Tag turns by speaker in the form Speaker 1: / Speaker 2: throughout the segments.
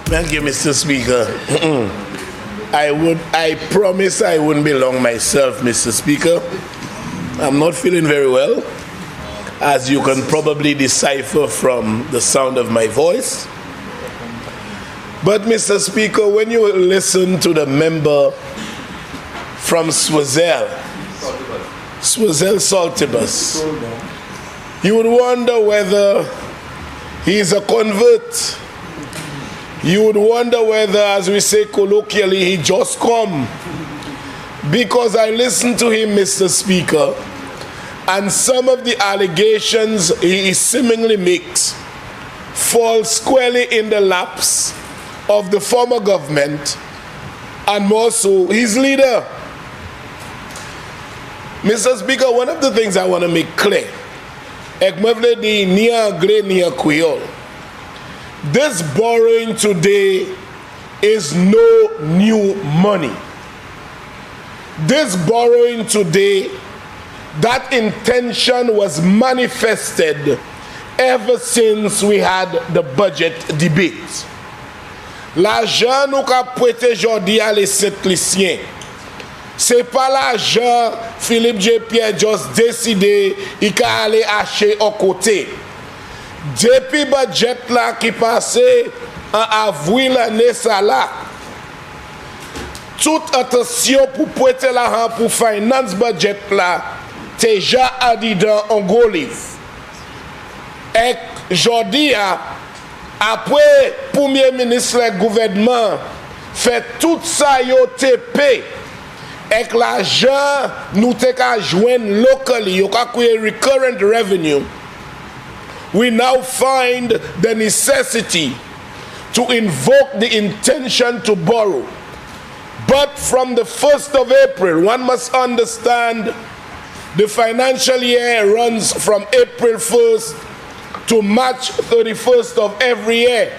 Speaker 1: Thank you, Mr. Speaker. I promise I wouldn't be long myself, Mr. Speaker. I'm not feeling very well, as you can probably decipher from the sound of my voice. But, Mr. Speaker, when you listen to the member from Saltibus, you would wonder whether he's a convert. You would wonder whether, as we say colloquially, he just come. Because I listened to him, Mr. Speaker, and some of the allegations he seemingly makes fall squarely in the laps of the former government, and more so his leader. Mr. Speaker, one of the things I want to make clear, this borrowing today is no new money. This borrowing today, that intention was manifested ever since we had the budget debate. L'argent nous qu'a prêté aujourd'hui à les Saint-Lucien. C'est pas l'argent Philippe J. Pierre just décidé il qu'a aller acheter au côté. Depuis budget là qui passé en avril l'année ça là, toute attention pour prêter l'argent pour finance budget là, déjà adidant en gros livre. Et aujourd'hui, après premier ministre du gouvernement fait tout ça yo TP et que l'argent nous te ka joindre locally, yo ka créer recurrent revenue. We now find the necessity to invoke the intention to borrow. But from the 1st of April, one must understand the financial year runs from April 1st to March 31st of every year.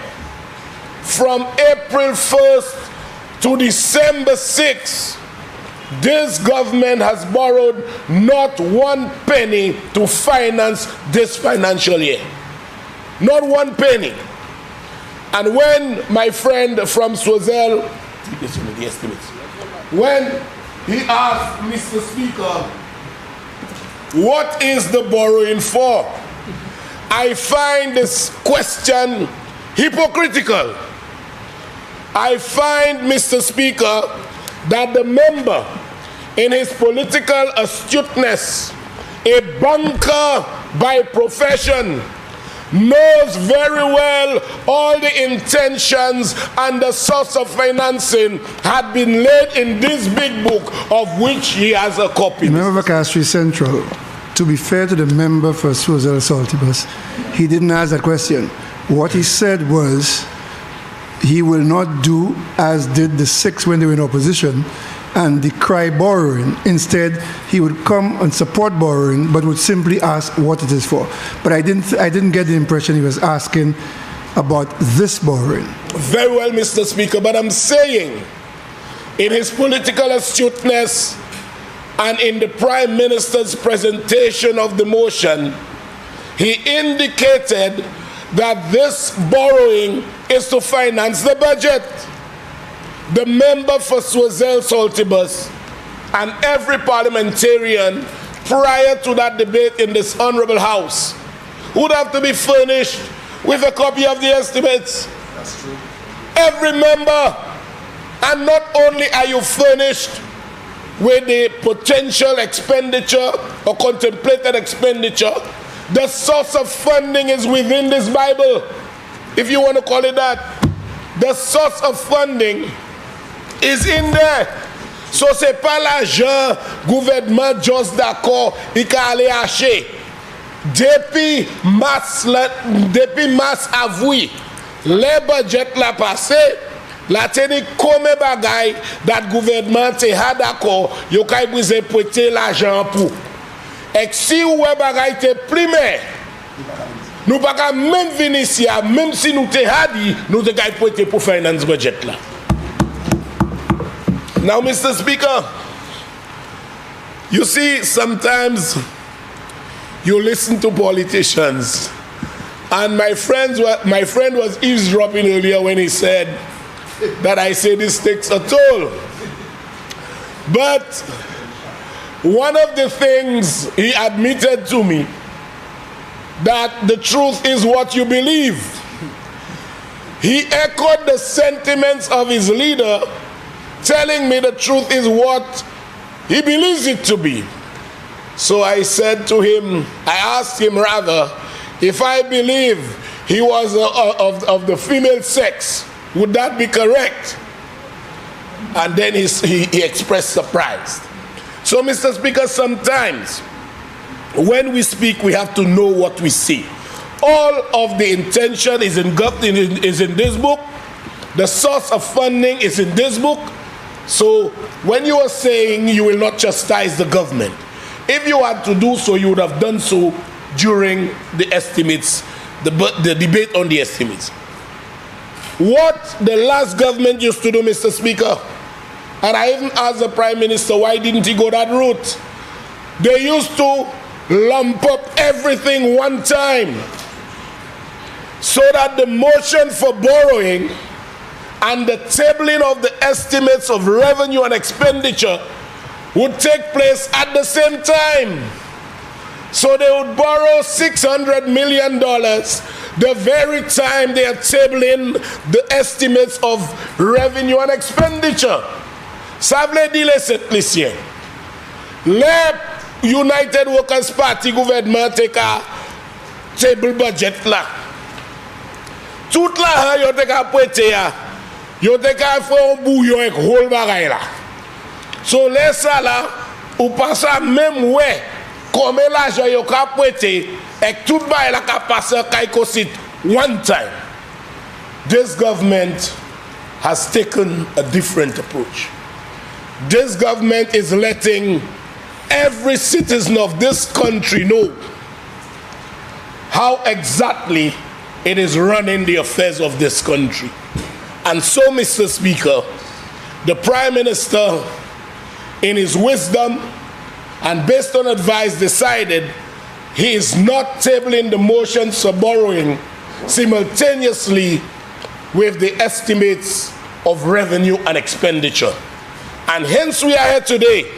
Speaker 1: From April 1st to December 6th, this government has borrowed not one penny to finance this financial year. Not one penny. And when my friend from Swazel, when he asked Mr. Speaker, what is the borrowing for? I find this question hypocritical. I find, Mr. Speaker, that the member, in his political astuteness, a banker by profession, knows very well all the intentions and the source of financing had been laid in this big book, of which he has a copy.
Speaker 2: The member for Castries Central, to be fair to the member for Swazel Saltibus, he didn't ask that question. What he said was he will not do as did the six when they were in opposition and decry borrowing. Instead, he would come and support borrowing, but would simply ask what it is for. But I didn't get the impression he was asking about this borrowing.
Speaker 1: Very well, Mr. Speaker, but I'm saying, in his political astuteness and in the Prime Minister's presentation of the motion, he indicated that this borrowing is to finance the budget. The member for Swazel Saltibus and every parliamentarian prior to that debate in this honorable house would have to be furnished with a copy of the estimates.
Speaker 3: That's true.
Speaker 1: Every member. And not only are you furnished with the potential expenditure or contemplated expenditure, the source of funding is within this Bible, if you want to call it that. The source of funding is in there. So c'est pas l'argent gouvernement juste d'accord, il ka aller acheter. Depuis mars avril, les budget la passé, la teni comme bagay that gouvernement te ha d'accord, yo kay brise prêter l'argent pour. Et si ou bagay te primaire, nous pas même venir ici, même si nous te ha dit, nous te kay prêter pour finance budget là. Now, Mr. Speaker, you see, sometimes you listen to politicians And my friend was eavesdropping earlier when he said that I say this takes a toll. But one of the things he admitted to me, that the truth is what you believe. He echoed the sentiments of his leader, telling me the truth is what he believes it to be. So I said to him, I asked him rather, if I believe he was of the female sex, would that be correct? And then he expressed surprise. So, Mr. Speaker, sometimes when we speak, we have to know what we see. All of the intention is in this book. The source of funding is in this book. So when you are saying you will not chastise the government, if you had to do so, you would have done so during the estimates, the debate on the estimates. What the last government used to do, Mr. Speaker, and I even asked the Prime Minister, why didn't he go that route? They used to lump up everything one time, so that the motion for borrowing and the tabling of the estimates of revenue and expenditure would take place at the same time. So they would borrow $600 million the very time they are tabling the estimates of revenue and expenditure. Ça veut dire ceci. Le United Workers Party gouvernement take a table budget là. Tout là yo te ka prêter ya. Yo te ka faire un bouillon avec whole bagay là. So les ça là ou pas ça même ouais comme l'argent yo ka prêter et tout bagay la ka passer kaiko sit one time. This government has taken a different approach. This government is letting every citizen of this country know how exactly it is running the affairs of this country. And so, Mr. Speaker, the Prime Minister, in his wisdom and based on advice, decided he is not tabling the motions for borrowing simultaneously with the estimates of revenue and expenditure. And hence we are here today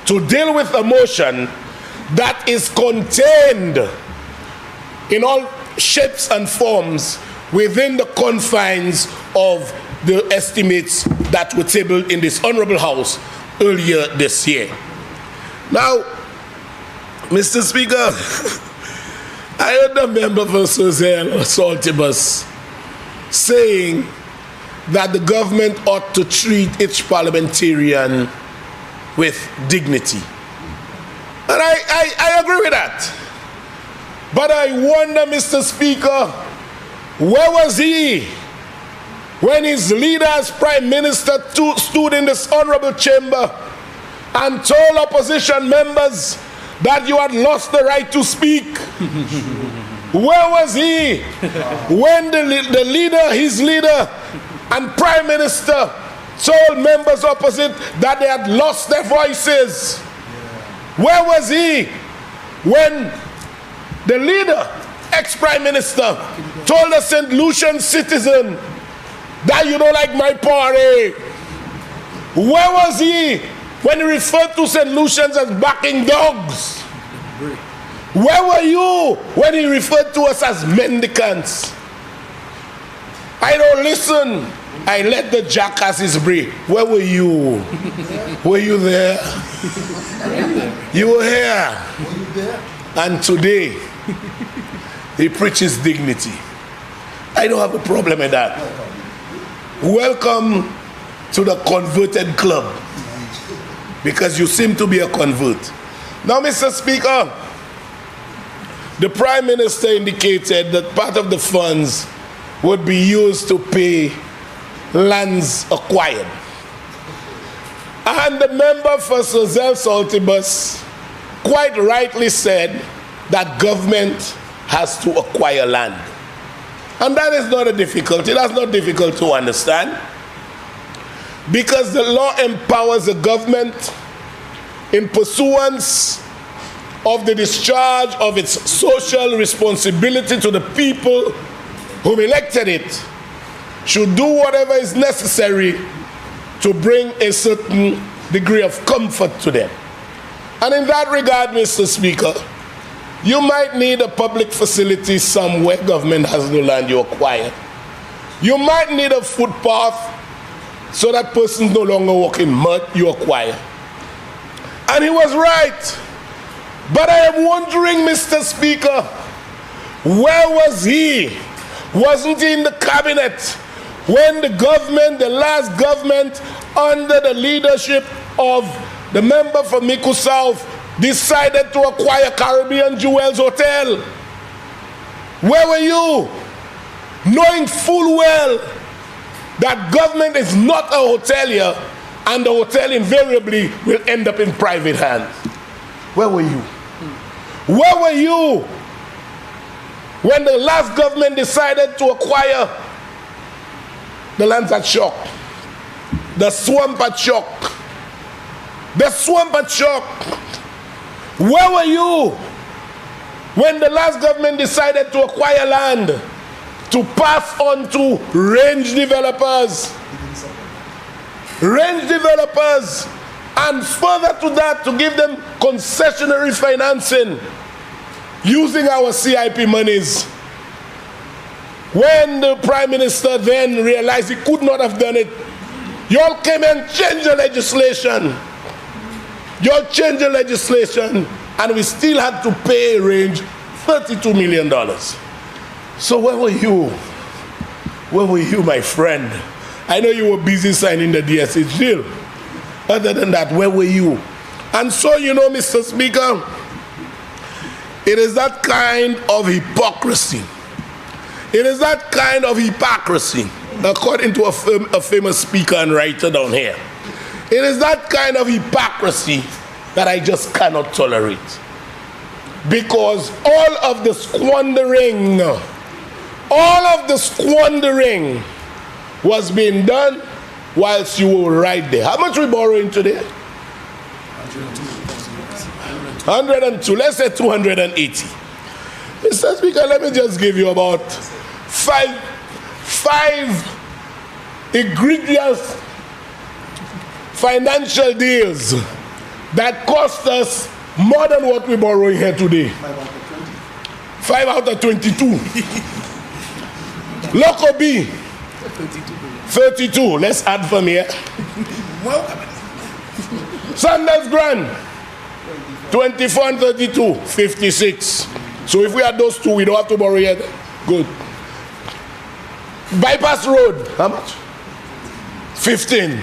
Speaker 1: to deal with a motion that is contained in all shapes and forms within the confines of the estimates that were tabled in this Honorable House earlier this year. Now, Mr. Speaker, I heard a member for Suzel Saltibus saying that the government ought to treat each parliamentarian with dignity. And I agree with that. But I wonder, Mr. Speaker, where was he when his leader as Prime Minister stood in this honorable chamber and told opposition members that you had lost the right to speak? Where was he when the leader, his leader, and Prime Minister told members opposite that they had lost their voices? Where was he when the leader, ex-Prime Minister, told a St. Lucian citizen that you don't like my party? Where was he when he referred to St. Lucians as backing dogs? Where were you when he referred to us as mendicants? I don't listen. I let the jackasses breathe. Where were you? Were you there? You were here. And today, he preaches dignity. I don't have a problem with that. Welcome to the converted club, because you seem to be a convert. Now, Mr. Speaker, the Prime Minister indicated that part of the funds would be used to pay lands acquired. And the member for Suzel Saltibus quite rightly said that government has to acquire land. And that is not a difficulty. That's not difficult to understand, because the law empowers the government in pursuance of the discharge of its social responsibility to the people whom elected it, should do whatever is necessary to bring a certain degree of comfort to them. And in that regard, Mr. Speaker, you might need a public facility somewhere government has no land you acquire. You might need a footpath so that person no longer walk in mud you acquire. And he was right. But I am wondering, Mr. Speaker, where was he? Wasn't he in the cabinet when the government, the last government, under the leadership of the member for Miku South, decided to acquire Caribbean Jewels Hotel? Where were you? Knowing full well that government is not a hotelier and the hotel invariably will end up in private hands. Where were you? Where were you when the last government decided to acquire the lands at Shock, the swamp at Shock, the swamp at Shock? Where were you when the last government decided to acquire land to pass on to range developers, and further to that, to give them concessionary financing using our CIP monies? When the Prime Minister then realized he could not have done it, you all came and changed the legislation. You all changed the legislation, and we still had to pay range $32 million. So where were you? Where were you, my friend? I know you were busy signing the DSH deal. Other than that, where were you? And so, you know, Mr. Speaker, it is that kind of hypocrisy. It is that kind of hypocrisy, according to a famous speaker and writer down here. It is that kind of hypocrisy that I just cannot tolerate. Because all of the squandering was being done whilst you were right there. How much are we borrowing today? 102. Let's say 280. Mr. Speaker, let me just give you about five egregious financial deals that cost us more than what we're borrowing here today. 5 out of 22. Loco B, 32. Let's add from here. Sanders Grand, 24 and 32, 56. So if we add those two, we don't have to borrow yet. Good. Bypass Road, how much? 15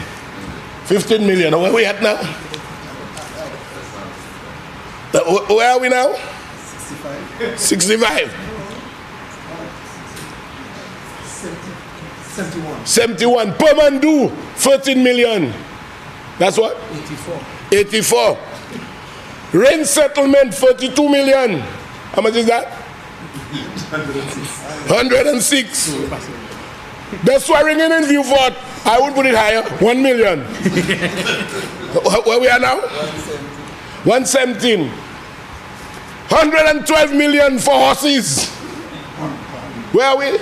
Speaker 1: million. Where are we at now? Where are we now? 65. 71. Permandu, 13 million. That's what? 84. Rain settlement, 42 million. How much is that? 106. The swearing in View Fort, I would put it higher, 1 million. Where we are now? 117. 112 million for horses. Where are we?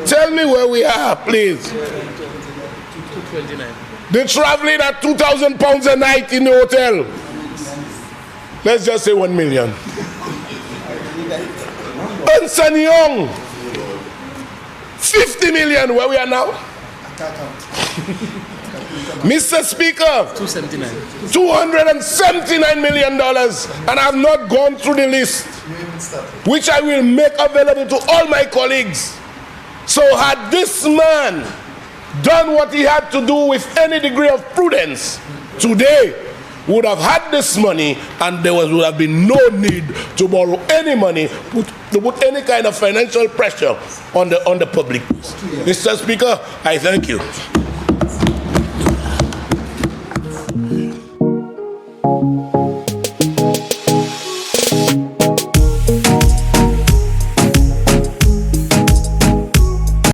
Speaker 1: Tell me where we are, please.
Speaker 3: 229.
Speaker 1: They're traveling at 2,000 pounds a night in the hotel. Let's just say 1 million. Ernst & Young, 50 million. Where we are now? Mr. Speaker, 279 million dollars, and I've not gone through the list, which I will make available to all my colleagues. So had this man done what he had to do with any degree of prudence, today would have had this money, and there would have been no need to borrow any money to put any kind of financial pressure on the public. Mr. Speaker, I thank you.